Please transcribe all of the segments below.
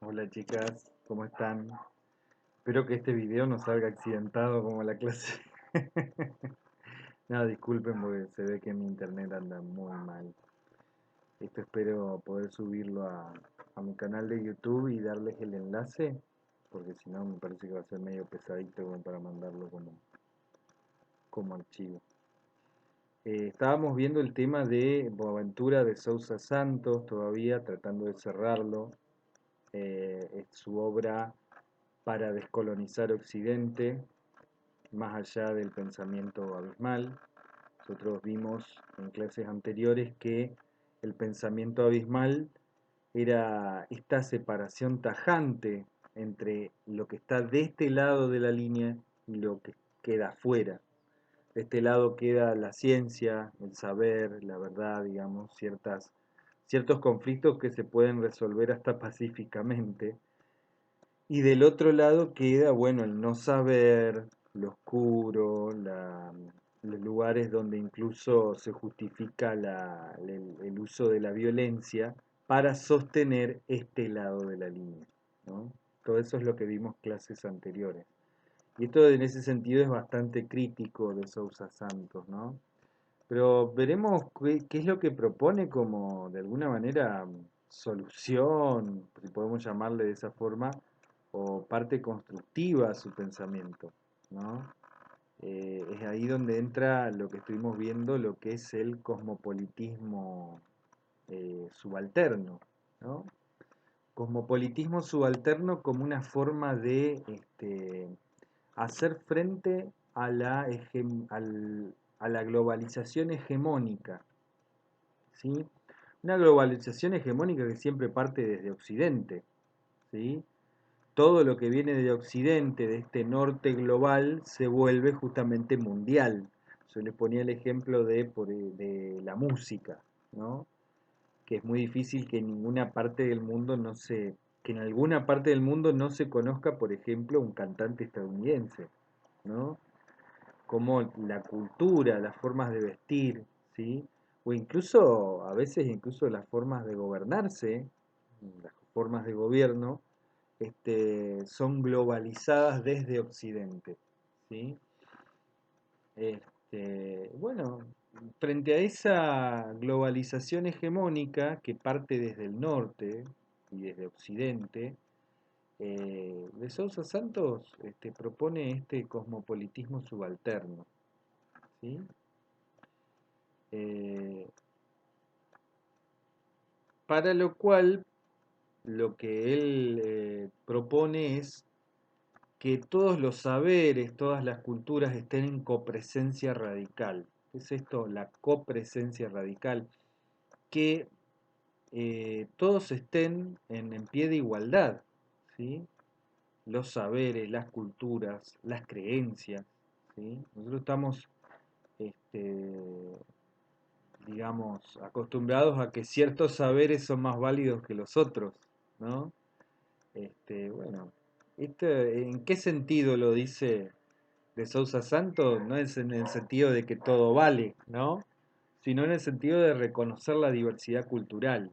Hola chicas, ¿cómo están? Espero que este video no salga accidentado como la clase. No, disculpen porque se ve que mi internet anda muy mal. Esto espero poder subirlo a mi canal de YouTube y darles el enlace, porque si no me parece que va a ser medio pesadito como para mandarlo como archivo. Estábamos viendo el tema de Boaventura de Sousa Santos, todavía tratando de cerrarlo. Es su obra para descolonizar Occidente, más allá del pensamiento abismal. Nosotros vimos en clases anteriores que el pensamiento abismal era esta separación tajante entre lo que está de este lado de la línea y lo que queda afuera. De este lado queda la ciencia, el saber, la verdad, digamos, ciertos conflictos que se pueden resolver hasta pacíficamente, y del otro lado queda, bueno, el no saber, lo oscuro, los lugares donde incluso se justifica el uso de la violencia para sostener este lado de la línea, ¿no? Todo eso es lo que vimos clases anteriores. Y esto en ese sentido es bastante crítico de Sousa Santos, ¿no? Pero veremos qué es lo que propone como, de alguna manera, solución, si podemos llamarle de esa forma, o parte constructiva a su pensamiento, ¿no? Es ahí donde entra lo que estuvimos viendo, lo que es el cosmopolitismo subalterno, ¿no? Cosmopolitismo subalterno como una forma de hacer frente a a la globalización hegemónica, ¿sí? Una globalización hegemónica que siempre parte desde Occidente, ¿sí? Todo lo que viene de Occidente, de este norte global, se vuelve justamente mundial. Yo les ponía el ejemplo de la música, ¿no? Que es muy difícil que en ninguna parte del mundo que en alguna parte del mundo no se conozca, por ejemplo, un cantante estadounidense, ¿no? Como la cultura, las formas de vestir, ¿sí? O incluso, a veces incluso las formas de gobernarse, las formas de gobierno, son globalizadas desde Occidente, ¿sí? Bueno, frente a esa globalización hegemónica que parte desde el norte y desde Occidente, de Sousa Santos propone este cosmopolitismo subalterno, ¿sí? Eh, para lo cual, lo que él propone es que todos los saberes, todas las culturas estén en copresencia radical. ¿Qué es esto? La copresencia radical. Que todos estén en pie de igualdad, ¿sí? Los saberes, las culturas, las creencias, ¿sí? Nosotros estamos, este, digamos, acostumbrados a que ciertos saberes son más válidos que los otros, ¿no? Bueno, ¿en qué sentido lo dice de Sousa Santos? No es en el sentido de que todo vale, ¿no? Sino en el sentido de reconocer la diversidad cultural.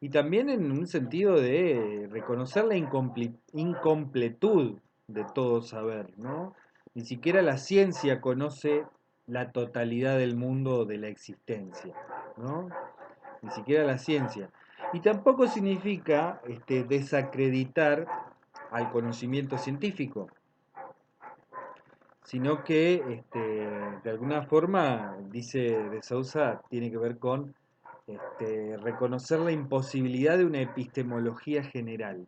Y también en un sentido de reconocer la incompletud de todo saber, ¿no? Ni siquiera la ciencia conoce la totalidad del mundo de la existencia, ¿no? Ni siquiera la ciencia. Y tampoco significa desacreditar al conocimiento científico, sino que de alguna forma, dice de Sousa, tiene que ver con reconocer la imposibilidad de una epistemología general.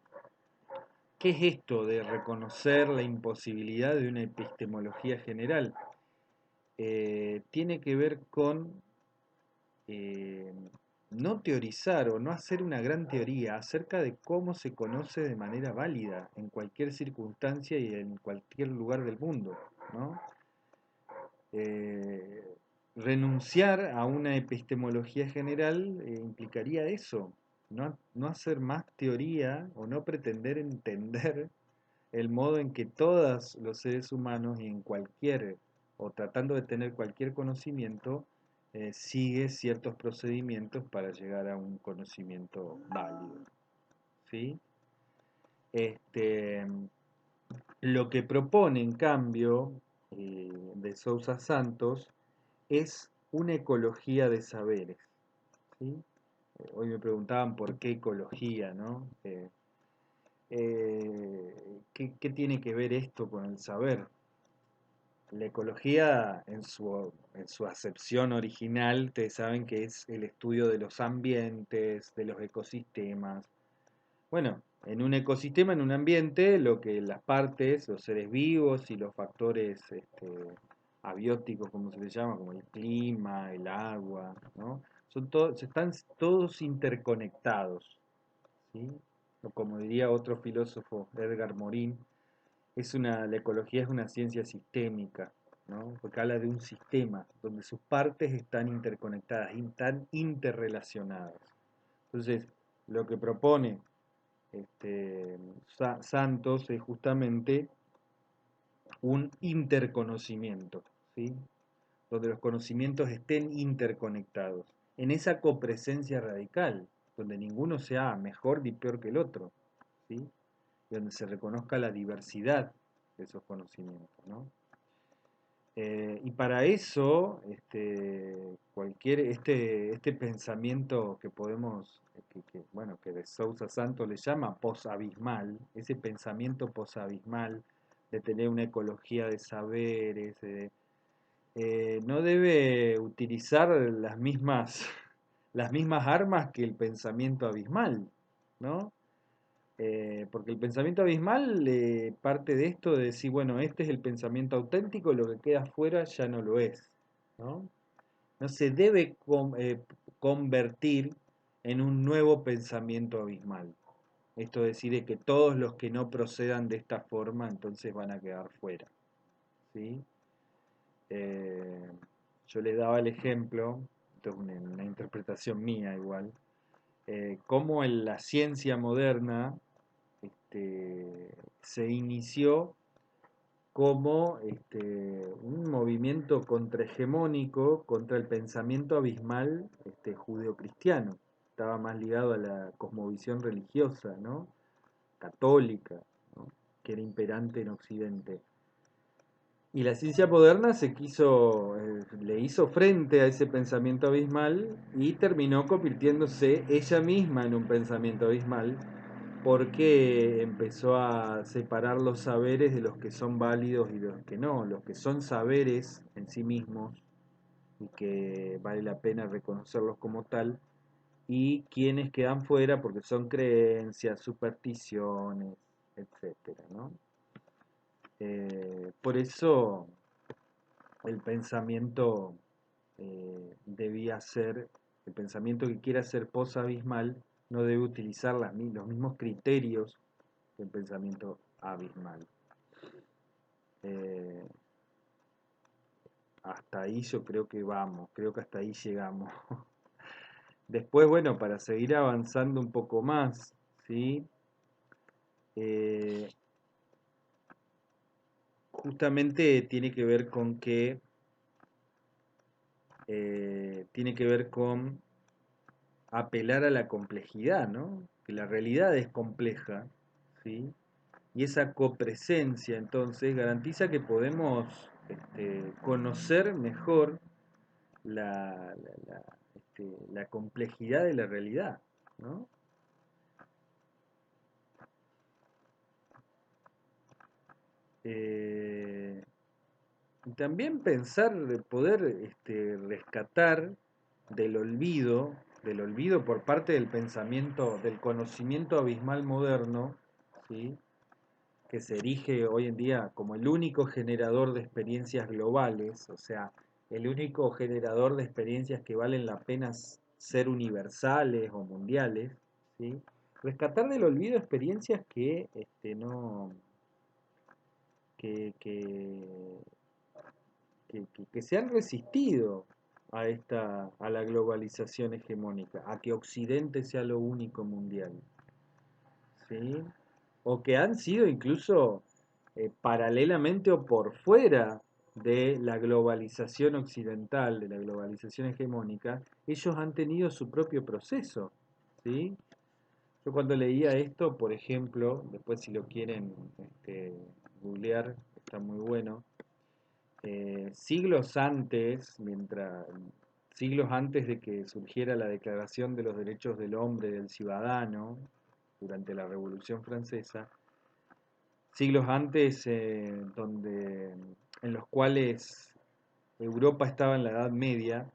¿Qué es esto de reconocer la imposibilidad de una epistemología general? Tiene que ver con eh, no teorizar o no hacer una gran teoría acerca de cómo se conoce de manera válida en cualquier circunstancia y en cualquier lugar del mundo, ¿no? Eh, Renunciar a una epistemología general implicaría eso, no hacer más teoría o no pretender entender el modo en que todos los seres humanos y en cualquier, o tratando de tener cualquier conocimiento, sigue ciertos procedimientos para llegar a un conocimiento válido, ¿sí? Este, lo que propone, en cambio, de Sousa Santos es una ecología de saberes, ¿sí? Hoy me preguntaban por qué ecología, ¿no? ¿Qué tiene que ver esto con el saber? La ecología, en su acepción original, ustedes saben que es el estudio de los ambientes, de los ecosistemas. Bueno, en un ecosistema, en un ambiente, lo que las partes, los seres vivos y los factores abióticos, como se les llama, como el clima, el agua, ¿no? Están todos interconectados, ¿sí? O como diría otro filósofo, Edgar Morin, la ecología es una ciencia sistémica, ¿no? Porque habla de un sistema donde sus partes están interconectadas, están interrelacionadas. Entonces, lo que propone Santos es justamente un interconocimiento, ¿sí? Donde los conocimientos estén interconectados, en esa copresencia radical, donde ninguno sea mejor ni peor que el otro, ¿sí? Y donde se reconozca la diversidad de esos conocimientos, ¿no? Y para eso, este pensamiento que podemos, bueno, que de Sousa Santos le llama posabismal, ese pensamiento posabismal de tener una ecología de saberes, no debe utilizar las mismas armas que el pensamiento abismal, ¿no? Porque el pensamiento abismal parte de esto de decir, bueno, este es el pensamiento auténtico, lo que queda afuera ya no lo es, ¿no? No se debe convertir en un nuevo pensamiento abismal. Esto decide que todos los que no procedan de esta forma entonces van a quedar fuera, ¿sí? Eh, yo les daba el ejemplo, esto es una interpretación mía igual, cómo en la ciencia moderna se inició como un movimiento contrahegemónico contra el pensamiento abismal judeocristiano. Estaba más ligado a la cosmovisión religiosa, ¿no? Católica, ¿no? Que era imperante en Occidente. Y la ciencia moderna le hizo frente a ese pensamiento abismal y terminó convirtiéndose ella misma en un pensamiento abismal porque empezó a separar los saberes de los que son válidos y de los que no, los que son saberes en sí mismos y que vale la pena reconocerlos como tal, y quienes quedan fuera porque son creencias, supersticiones, etcétera, ¿no? Por eso el pensamiento debía ser, el pensamiento que quiera ser posabismal no debe utilizar los mismos criterios que el pensamiento abismal. Eh, Hasta ahí yo creo que vamos, creo que hasta ahí llegamos. Después, bueno, para seguir avanzando un poco más, ¿sí? Eh, Justamente tiene que ver con tiene que ver con apelar a la complejidad, ¿no? Que la realidad es compleja, ¿sí? Y esa copresencia entonces garantiza que podemos conocer mejor la complejidad de la realidad, ¿no? Eh, y también pensar de poder rescatar del olvido por parte del pensamiento, del conocimiento abismal moderno, ¿sí? Que se erige hoy en día como el único generador de experiencias globales, o sea, el único generador de experiencias que valen la pena ser universales o mundiales, ¿sí? Rescatar del olvido experiencias que no que, que, que se han resistido a la globalización hegemónica, a que Occidente sea lo único mundial, ¿sí? O que han sido incluso paralelamente o por fuera de la globalización occidental, de la globalización hegemónica, ellos han tenido su propio proceso, ¿sí? Yo cuando leía esto, por ejemplo, después si lo quieren googlear, está muy bueno. Siglos antes, siglos antes de que surgiera la Declaración de los Derechos del Hombre y del Ciudadano, durante la Revolución Francesa, siglos antes en los cuales Europa estaba en la Edad Media,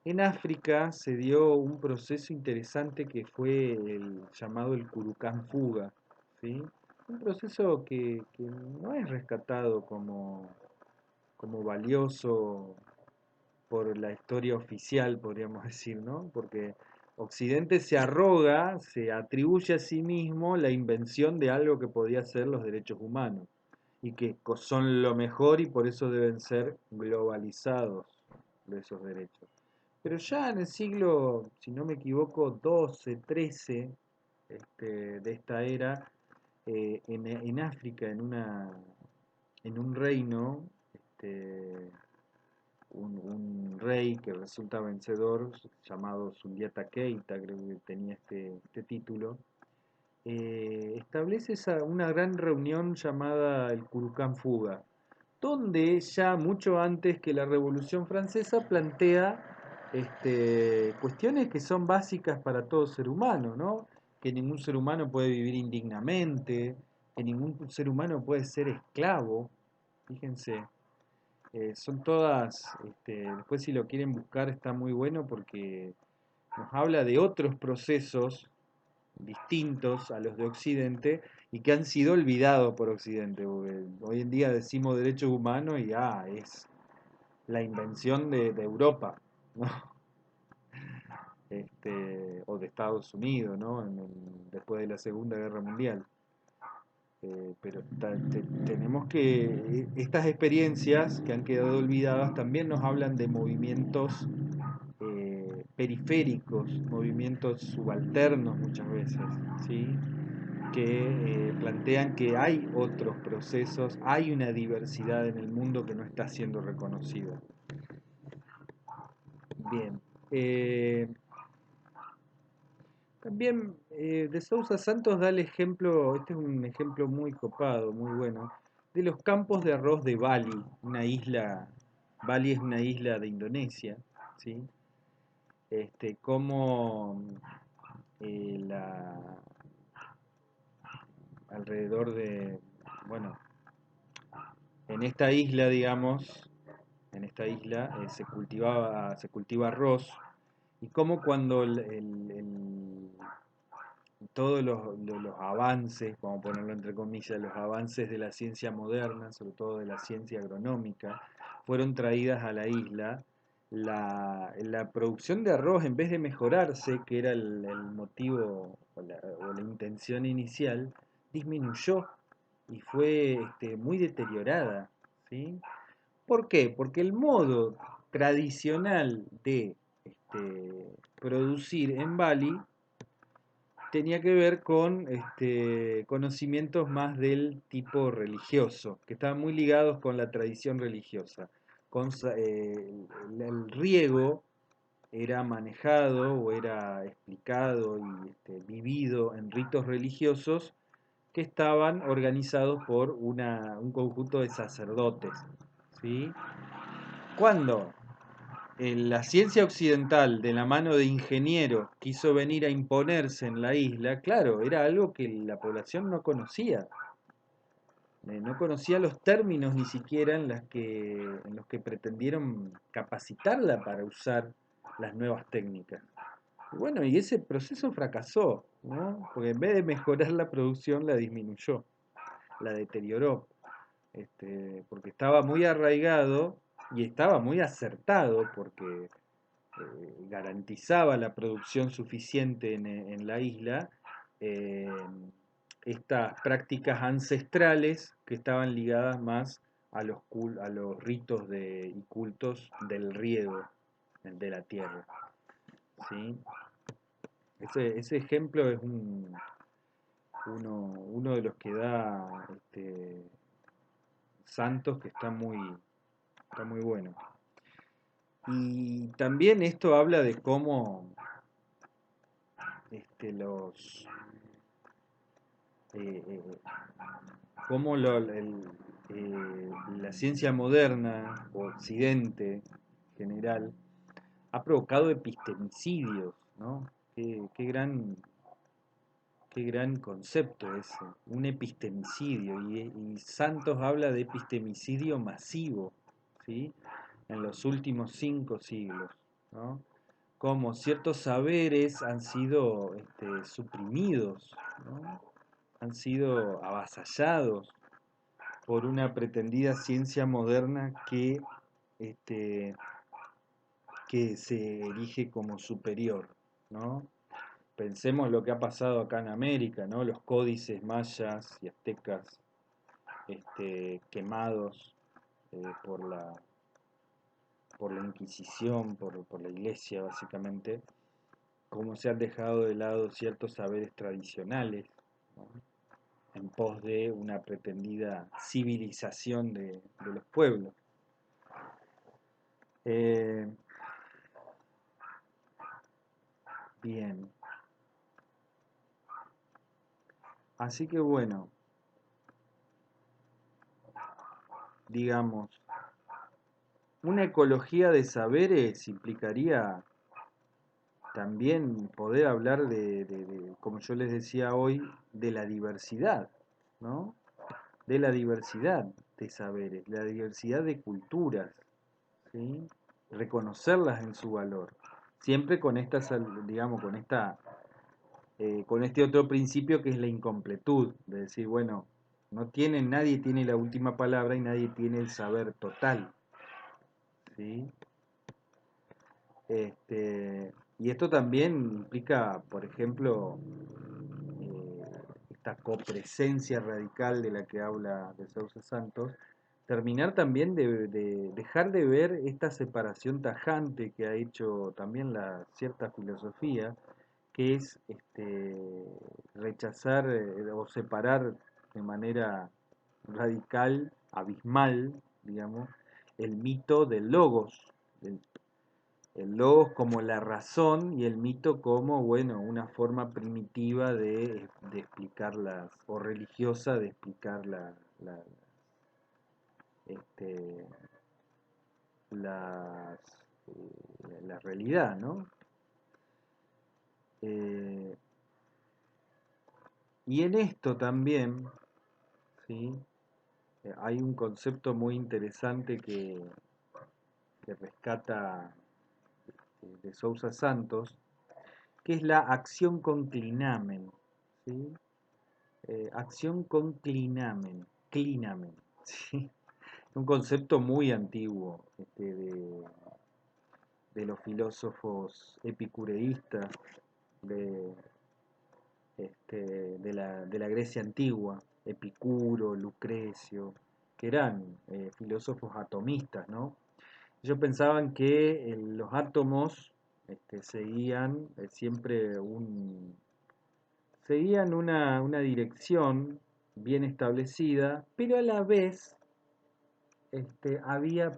en África se dio un proceso interesante que fue el llamado el Curucán Fuga, ¿sí? Un proceso que no es rescatado como valioso por la historia oficial, podríamos decir, ¿no? Porque Occidente se arroga, se atribuye a sí mismo la invención de algo que podía ser los derechos humanos y que son lo mejor y por eso deben ser globalizados esos derechos. Pero ya en el siglo, si no me equivoco, 12, 13 de esta era, en África, en un reino, este, un rey que resulta vencedor, llamado Sundiata Keita, creo que tenía este título, establece una gran reunión llamada el Curucán Fuga, donde ya mucho antes que la Revolución Francesa plantea cuestiones que son básicas para todo ser humano, ¿no? Que ningún ser humano puede vivir indignamente, que ningún ser humano puede ser esclavo, fíjense, son todas, después si lo quieren buscar está muy bueno porque nos habla de otros procesos distintos a los de Occidente y que han sido olvidados por Occidente. Porque hoy en día decimos derechos humanos y es la invención de Europa, ¿no? O de Estados Unidos, ¿no? Después de la Segunda Guerra Mundial. Pero tenemos que, estas experiencias que han quedado olvidadas también nos hablan de movimientos periféricos, movimientos subalternos muchas veces, ¿sí? Que plantean que hay otros procesos, hay una diversidad en el mundo que no está siendo reconocida. Bien. También de Sousa Santos da el ejemplo, este es un ejemplo muy copado, muy bueno, de los campos de arroz de Bali, una isla, Bali es una isla de Indonesia, ¿sí? Como alrededor bueno, en esta isla, digamos, en esta isla se cultiva arroz y como cuando todos los avances, vamos a ponerlo entre comillas, los avances de la ciencia moderna, sobre todo de la ciencia agronómica, fueron traídas a la isla, la producción de arroz, en vez de mejorarse, que era el motivo o la intención inicial, disminuyó y fue muy deteriorada, ¿sí? ¿Por qué? Porque el modo tradicional de producir en Bali tenía que ver con conocimientos más del tipo religioso, que estaban muy ligados con la tradición religiosa. El riego era manejado o era explicado y vivido en ritos religiosos que estaban organizados por un conjunto de sacerdotes. ¿Sí? Cuando la ciencia occidental, de la mano de ingenieros, quiso venir a imponerse en la isla, claro, era algo que la población no conocía. No conocía los términos ni siquiera en los que pretendieron capacitarla para usar las nuevas técnicas. Y bueno, y ese proceso fracasó, ¿no? Porque en vez de mejorar la producción, la disminuyó, la deterioró, porque estaba muy arraigado y estaba muy acertado, porque garantizaba la producción suficiente en la isla, eh, estas prácticas ancestrales que estaban ligadas más a los ritos y cultos del riego de la tierra. ¿Sí? Ese ejemplo es uno de los que da Santos que está muy bueno. Y también esto habla de cómo los eh, cómo la ciencia moderna, o Occidente en general, ha provocado epistemicidios, ¿no? Qué gran concepto ese, un epistemicidio. Y Santos habla de epistemicidio masivo, ¿sí? En los últimos 5 siglos, ¿no? Como ciertos saberes han sido suprimidos, ¿no? Han sido avasallados por una pretendida ciencia moderna este, que se erige como superior, ¿no? Pensemos lo que ha pasado acá en América, ¿no? Los códices mayas y aztecas quemados por la Inquisición, por la Iglesia básicamente, cómo se han dejado de lado ciertos saberes tradicionales, ¿no? En pos de una pretendida civilización de los pueblos. Eh, bien, así que bueno, digamos, una ecología de saberes implicaría también poder hablar como yo les decía hoy, de la diversidad, ¿no? De la diversidad de saberes, la diversidad de culturas, ¿sí? Reconocerlas en su valor. Siempre con digamos, con este otro principio que es la incompletud, de decir, bueno, nadie tiene la última palabra y nadie tiene el saber total, ¿sí? Y esto también implica, por ejemplo, esta copresencia radical de la que habla de Sousa Santos, terminar también de dejar de ver esta separación tajante que ha hecho también la cierta filosofía, que es rechazar o separar de manera radical, abismal, digamos, el mito del logos, el el logos como la razón y el mito como, bueno, una forma primitiva de explicarlas, o religiosa de explicar este, las, la realidad, ¿no? Eh, y en esto también, ¿sí? Hay un concepto muy interesante que rescata de Sousa Santos, que es la acción con clinamen, ¿sí? Acción con clinamen, ¿sí? Un concepto muy antiguo de los filósofos epicureístas de, de la Grecia antigua, Epicuro, Lucrecio, que eran filósofos atomistas, ¿no? Ellos pensaban que los átomos seguían siempre seguían una dirección bien establecida, pero a la vez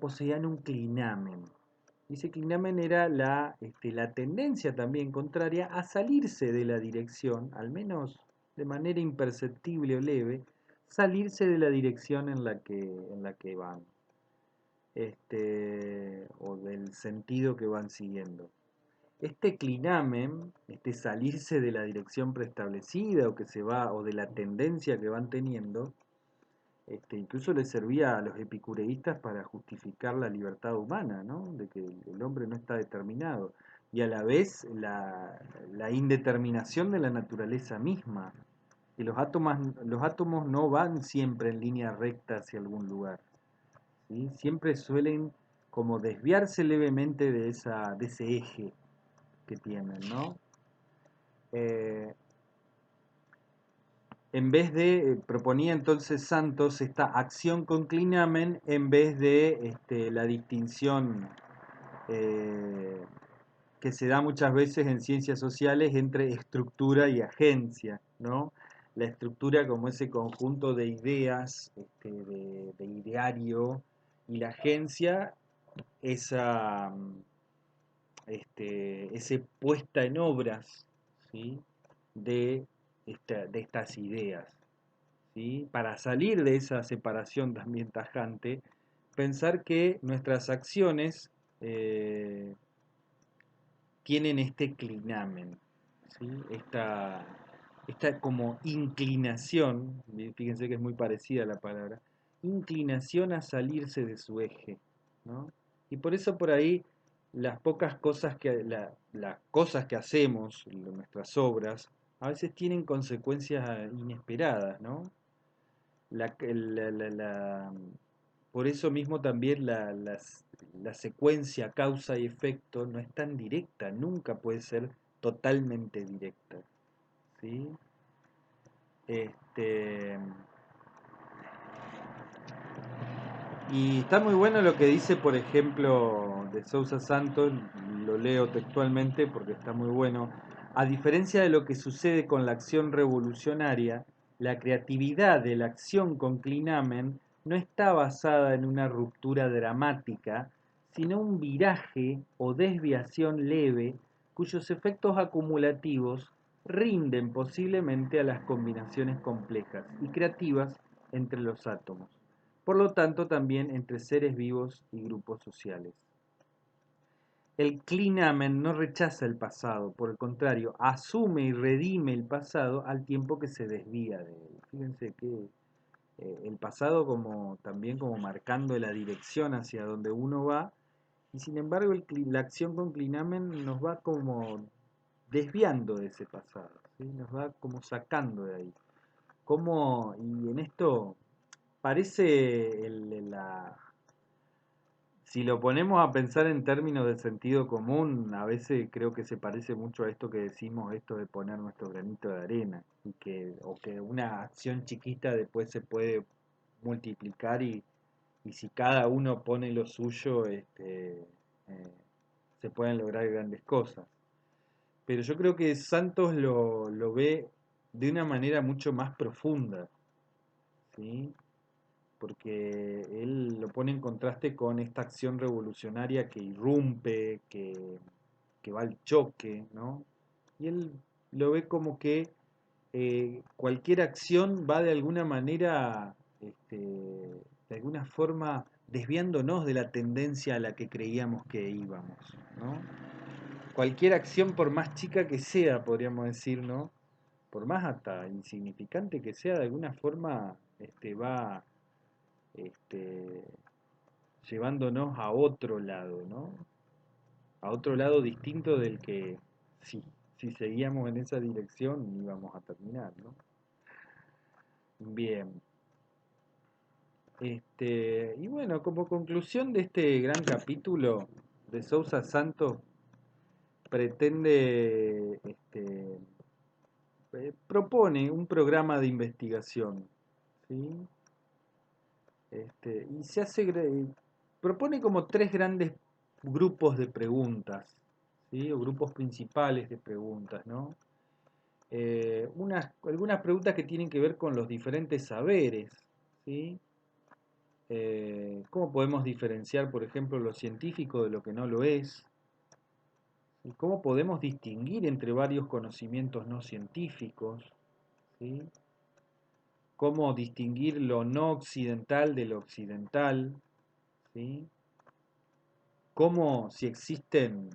poseían un clinamen. Y ese clinamen era la tendencia también contraria a salirse de la dirección, al menos de manera imperceptible o leve, salirse de la dirección en la que van, o del sentido que van siguiendo. Este clinamen, este salirse de la dirección preestablecida o que se va, o de la tendencia que van teniendo, incluso les servía a los epicureístas para justificar la libertad humana, ¿no? De que el hombre no está determinado. Y a la vez la indeterminación de la naturaleza misma. Que los átomos no van siempre en línea recta hacia algún lugar, ¿sí? Siempre suelen como desviarse levemente de ese eje que tienen, ¿no? Eh, en vez proponía entonces Santos esta acción con clinamen en vez de la distinción eh, que se da muchas veces en ciencias sociales entre estructura y agencia, ¿no? La estructura como ese conjunto de ideas, de ideario, y la agencia, esa, ese puesta en obras, ¿sí? de de estas ideas, ¿sí? Para salir de esa separación también tajante, pensar que nuestras acciones eh, tienen este clinamen, ¿sí? Esta como inclinación, fíjense que es muy parecida la palabra, inclinación a salirse de su eje, ¿no? Y por eso por ahí las pocas cosas las cosas que hacemos, nuestras obras, a veces tienen consecuencias inesperadas, ¿no? La, la- la- la- por eso mismo también la secuencia causa y efecto no es tan directa, nunca puede ser totalmente directa, ¿sí? Este, y está muy bueno lo que dice, por ejemplo, de Sousa Santos, lo leo textualmente porque está muy bueno. A diferencia de lo que sucede con la acción revolucionaria, la creatividad de la acción con clinamen no está basada en una ruptura dramática, sino un viraje o desviación leve cuyos efectos acumulativos rinden posiblemente a las combinaciones complejas y creativas entre los átomos, por lo tanto también entre seres vivos y grupos sociales. El Clinamen no rechaza el pasado, por el contrario, asume y redime el pasado al tiempo que se desvía de él. Fíjense que el pasado como también como marcando la dirección hacia donde uno va, y sin embargo la acción con Clinamen nos va como desviando de ese pasado, ¿sí? Nos va como sacando de ahí. Como, y en esto parece si lo ponemos a pensar en términos de sentido común, a veces creo que se parece mucho a esto que decimos, esto de poner nuestro granito de arena, o que una acción chiquita después se puede multiplicar y si cada uno pone lo suyo, se pueden lograr grandes cosas. Pero yo creo que Santos lo ve de una manera mucho más profunda, ¿sí? Porque él lo pone en contraste con esta acción revolucionaria que irrumpe, que va al choque, ¿no? Y él lo ve como que cualquier acción va de alguna manera, de alguna forma, desviándonos de la tendencia a la que creíamos que íbamos, ¿no? Cualquier acción, por más chica que sea, podríamos decir, ¿no? Por más hasta insignificante que sea, de alguna forma va este, llevándonos a otro lado, ¿no? A otro lado distinto del que si seguíamos en esa dirección íbamos a terminar, ¿no? Bien. Y bueno, como conclusión de este gran capítulo de Sousa Santos, pretende, propone un programa de investigación, ¿sí? Y propone como tres grandes grupos de preguntas, ¿sí? O grupos principales de preguntas, ¿no? Algunas preguntas que tienen que ver con los diferentes saberes, ¿sí? ¿Cómo podemos diferenciar, por ejemplo, lo científico de lo que no lo es? ¿Y cómo podemos distinguir entre varios conocimientos no científicos? ¿Sí? ¿Cómo distinguir lo no occidental de lo occidental? ¿Sí? ¿Cómo, si existen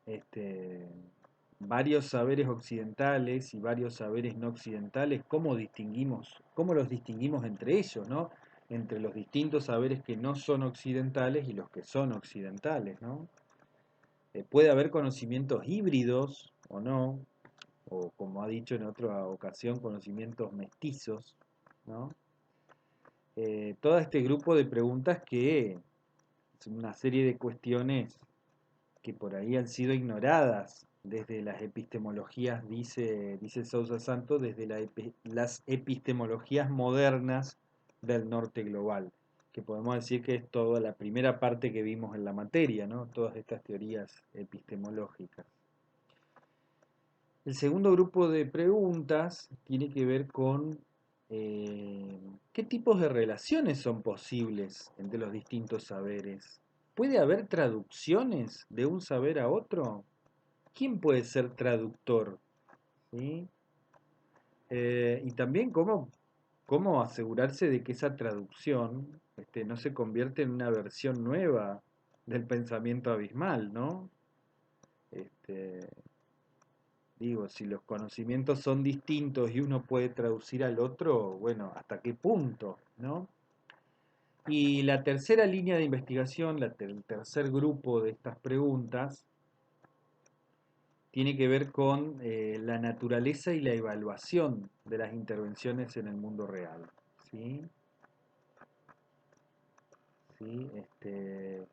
este, varios saberes occidentales y varios saberes no occidentales, cómo los distinguimos entre ellos, ¿no? Entre los distintos saberes que no son occidentales y los que son occidentales, ¿no? Puede haber conocimientos híbridos o no, o como ha dicho en otra ocasión, conocimientos mestizos, ¿no? Todo este grupo de preguntas que es una serie de cuestiones que por ahí han sido ignoradas desde las epistemologías, dice Sousa Santos, desde las epistemologías modernas del norte global, que podemos decir que es toda la primera parte que vimos en la materia, ¿no? Todas estas teorías epistemológicas. El segundo grupo de preguntas tiene que ver con qué tipos de relaciones son posibles entre los distintos saberes. ¿Puede haber traducciones de un saber a otro? ¿Quién puede ser traductor? ¿Sí? Y también cómo asegurarse de que esa traducción no se convierte en una versión nueva del pensamiento abismal, ¿no? Este, digo, si los conocimientos son distintos y uno puede traducir al otro, bueno, ¿hasta qué punto, no? Y la tercera línea de investigación, el tercer grupo de estas preguntas, tiene que ver con la naturaleza y la evaluación de las intervenciones en el mundo real. ¿Sí? ¿Sí?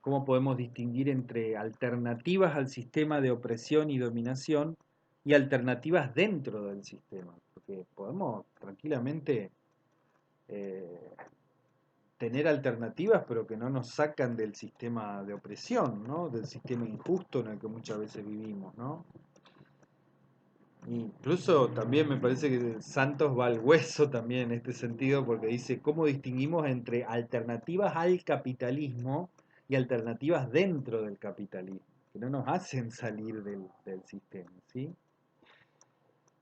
¿Cómo podemos distinguir entre alternativas al sistema de opresión y dominación y alternativas dentro del sistema? Porque podemos tranquilamente eh, tener alternativas, pero que no nos sacan del sistema de opresión, ¿no? Del sistema injusto en el que muchas veces vivimos, ¿no? Incluso también me parece que Santos va al hueso también en este sentido, porque dice cómo distinguimos entre alternativas al capitalismo y alternativas dentro del capitalismo, que no nos hacen salir del sistema, ¿sí?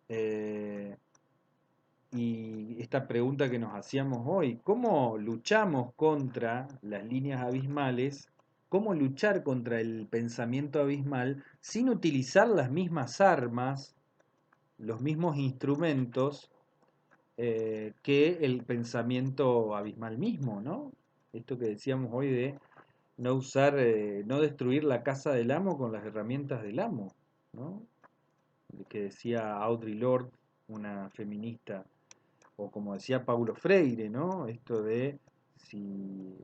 Eh, y esta pregunta que nos hacíamos hoy, ¿cómo luchamos contra las líneas abismales? ¿Cómo luchar contra el pensamiento abismal sin utilizar las mismas armas, los mismos instrumentos que el pensamiento abismal mismo, ¿no? Esto que decíamos hoy de no usar, no destruir la casa del amo con las herramientas del amo, ¿no? Que decía Audre Lorde, una feminista, o como decía Paulo Freire, ¿no? Esto de si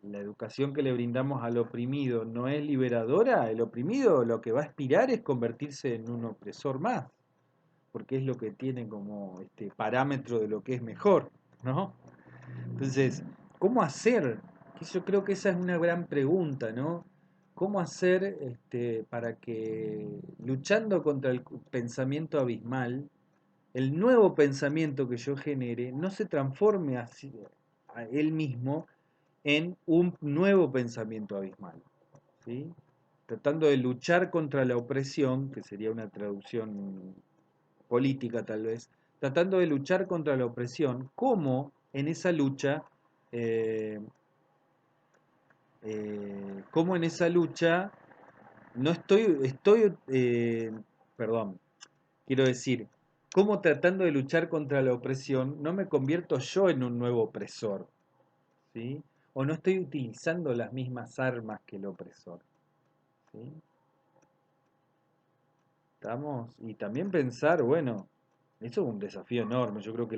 la educación que le brindamos al oprimido no es liberadora, el oprimido lo que va a aspirar es convertirse en un opresor más, porque es lo que tiene como parámetro de lo que es mejor, ¿no? Entonces, ¿cómo hacer? Que yo creo que esa es una gran pregunta, ¿no? ¿Cómo hacer para que luchando contra el pensamiento abismal, el nuevo pensamiento que yo genere no se transforme a él mismo en un nuevo pensamiento abismal, ¿sí? Tratando de luchar contra la opresión, que sería una traducción política tal vez, tratando de luchar contra la opresión, cómo en esa lucha, eh, cómo en esa lucha no perdón, quiero decir, cómo tratando de luchar contra la opresión no me convierto yo en un nuevo opresor, ¿sí? O no estoy utilizando las mismas armas que el opresor, ¿sí? ¿Estamos? Y también pensar, bueno, eso es un desafío enorme. Yo creo que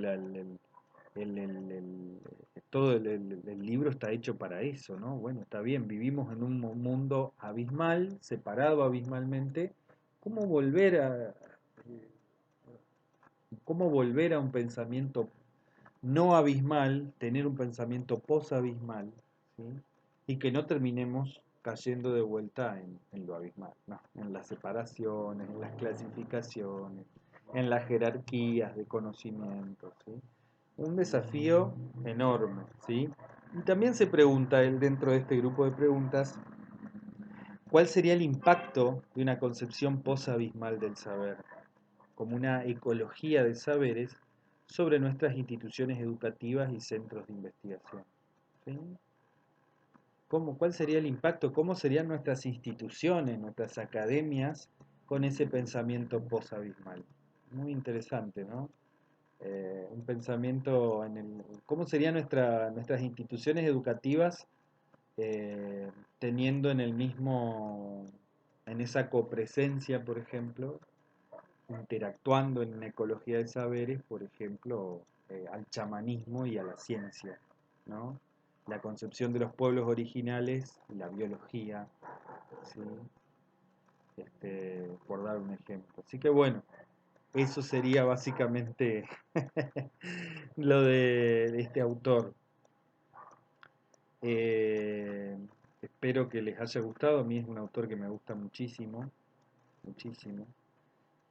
todo el libro está hecho para eso, ¿no? Bueno, está bien, vivimos en un mundo abismal, separado abismalmente. ¿Cómo volver a, cómo volver a un pensamiento no abismal, tener un pensamiento posabismal, ¿sí? Y que no terminemos cayendo de vuelta en lo abismal, ¿no? En las separaciones, en las clasificaciones, en las jerarquías de conocimiento, ¿sí? Un desafío enorme, ¿sí? Y también se pregunta él dentro de este grupo de preguntas, ¿cuál sería el impacto de una concepción posabismal del saber, como una ecología de saberes sobre nuestras instituciones educativas y centros de investigación? ¿Sí? ¿Cuál sería el impacto? ¿Cómo serían nuestras instituciones, nuestras academias con ese pensamiento posabismal? Muy interesante, ¿no? Un pensamiento ¿cómo serían nuestras instituciones educativas teniendo en esa copresencia, por ejemplo, interactuando en una ecología de saberes, por ejemplo, al chamanismo y a la ciencia, ¿no? La concepción de los pueblos originales, la biología, ¿sí? Por dar un ejemplo. Así que bueno, eso sería básicamente lo de este autor. Eh, Espero que les haya gustado. A mí es un autor que me gusta muchísimo, muchísimo.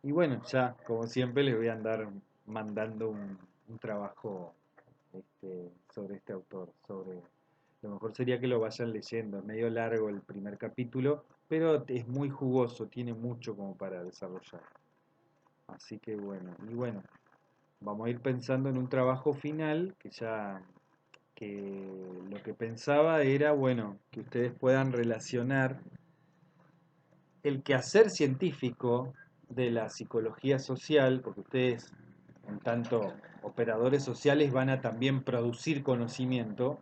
Y bueno, ya, como siempre, les voy a andar mandando un trabajo sobre este autor. Lo mejor sería que lo vayan leyendo. Es medio largo el primer capítulo, pero es muy jugoso, tiene mucho como para desarrollar. Así que bueno, y bueno, vamos a ir pensando en un trabajo final que lo que pensaba era, bueno, que ustedes puedan relacionar el quehacer científico de la psicología social, porque ustedes, en tanto operadores sociales, van a también producir conocimiento,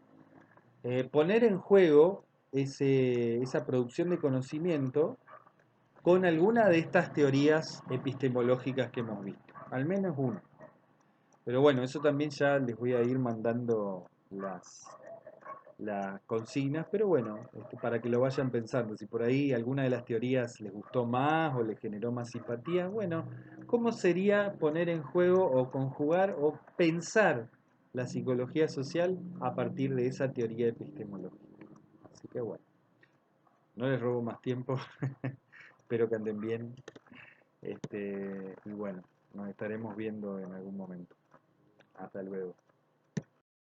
poner en juego esa producción de conocimiento con alguna de estas teorías epistemológicas que hemos visto, al menos una. Pero bueno, eso también ya les voy a ir mandando las consignas, pero bueno, para que lo vayan pensando, si por ahí alguna de las teorías les gustó más o les generó más simpatía, bueno, ¿cómo sería poner en juego o conjugar o pensar la psicología social a partir de esa teoría epistemológica? Así que bueno, no les robo más tiempo, espero que anden bien, y bueno, nos estaremos viendo en algún momento. Hasta luego.